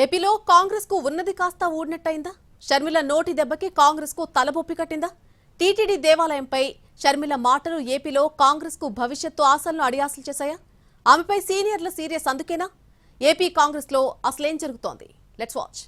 ఏపీలో కాంగ్రెస్ కు ఉన్నది కాస్త ఊడినట్టయిందా? షర్మిల నోటి దెబ్బకి కాంగ్రెస్ కు తలబొప్పి కట్టిందా? టీటీడీ దేవాలయంపై షర్మిల మాటలు ఏపీలో కాంగ్రెస్ కు భవిష్యత్తు ఆశలను అడియాసలు చేశాయా? ఆమెపై సీనియర్ల సీరియస్ అందుకేనా? ఏపీ కాంగ్రెస్ లో అసలేం జరుగుతోంది? Let's watch.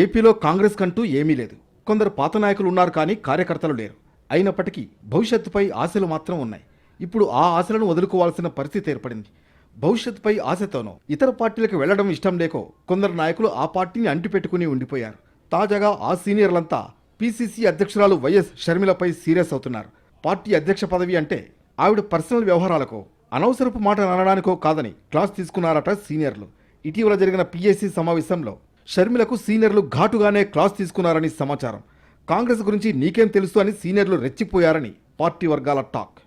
ఏపీలో కాంగ్రెస్ కంటూ ఏమీ లేదు. కొందరు పాత నాయకులు ఉన్నారు కానీ కార్యకర్తలు లేరు. అయినప్పటికీ భవిష్యత్తుపై ఆశలు మాత్రం ఉన్నాయి. ఇప్పుడు ఆ ఆశలను వదులుకోవాల్సిన పరిస్థితి ఏర్పడింది. భవిష్యత్తుపై ఆశతోనో ఇతర పార్టీలకు వెళ్లడం ఇష్టం లేకో కొందరు నాయకులు ఆ పార్టీని అంటిపెట్టుకుని ఉండిపోయారు. తాజాగా ఆ సీనియర్లంతా పీసీసీ అధ్యక్షురాలు వైఎస్ షర్మిలపై సీరియస్ అవుతున్నారు. పార్టీ అధ్యక్ష పదవి అంటే ఆవిడ పర్సనల్ వ్యవహారాలకో అనవసరపు మాట అనడానికో కాదని క్లాస్ తీసుకున్నారట సీనియర్లు. ఇటీవల జరిగిన పీఏసీ సమావేశంలో షర్మిలకు సీనియర్లు ఘాటుగానే క్లాస్ తీసుకున్నారని సమాచారం. కాంగ్రెస్ గురించి నీకేం తెలుసు అని సీనియర్లు రెచ్చిపోయారని పార్టీ వర్గాల టాక్.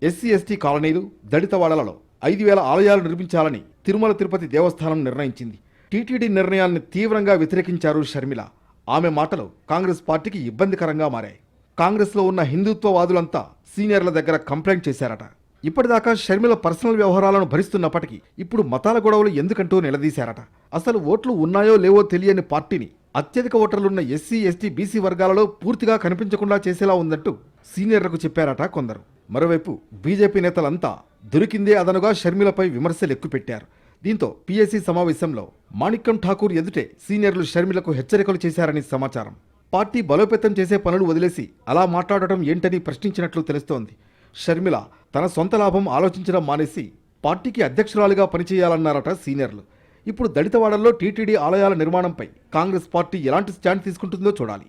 ఎస్సీ ఎస్టీ కాలనీలు, దళితవాడలలో 5,000 ఆలయాలు నిర్మించాలని తిరుమల తిరుపతి దేవస్థానం నిర్ణయించింది. టీటీడీ నిర్ణయాన్ని తీవ్రంగా వ్యతిరేకించారు షర్మిల. ఆమె మాటలు కాంగ్రెస్ పార్టీకి ఇబ్బందికరంగా మారాయి. కాంగ్రెస్లో ఉన్న హిందుత్వవాదులంతా సీనియర్ల దగ్గర కంప్లైంట్ చేశారట. ఇప్పటిదాకా షర్మిల పర్సనల్ వ్యవహారాలను భరిస్తున్నప్పటికీ ఇప్పుడు మతాల గొడవలు ఎందుకంటూ నిలదీశారట. అసలు ఓట్లు ఉన్నాయో లేవో తెలియని పార్టీని అత్యధిక ఓటర్లున్న ఎస్సీ ఎస్టీ బీసీ వర్గాలలో పూర్తిగా కనిపించకుండా చేసేలా ఉందంటూ సీనియర్లకు చెప్పారట కొందరు. మరోవైపు బీజేపీ నేతలంతా దొరికిందే అదనుగా షర్మిలపై విమర్శలు ఎక్కుపెట్టారు. దీంతో పీఏసీ సమావేశంలో మాణిక్యం ఠాకూర్ ఎదుటే సీనియర్లు షర్మిలకు హెచ్చరికలు చేశారని సమాచారం. పార్టీ బలోపేతం చేసే పనులు వదిలేసి అలా మాట్లాడటం ఏంటని ప్రశ్నించినట్లు తెలుస్తోంది. షర్మిల తన సొంత లాభం ఆలోచించడం మానేసి పార్టీకి అధ్యక్షురాలిగా పనిచేయాలన్నారట సీనియర్లు. ఇప్పుడు దళితవాడల్లో టీటీడీ ఆలయాల నిర్మాణంపై కాంగ్రెస్ పార్టీ ఎలాంటి స్టాండ్ తీసుకుంటుందో చూడాలి.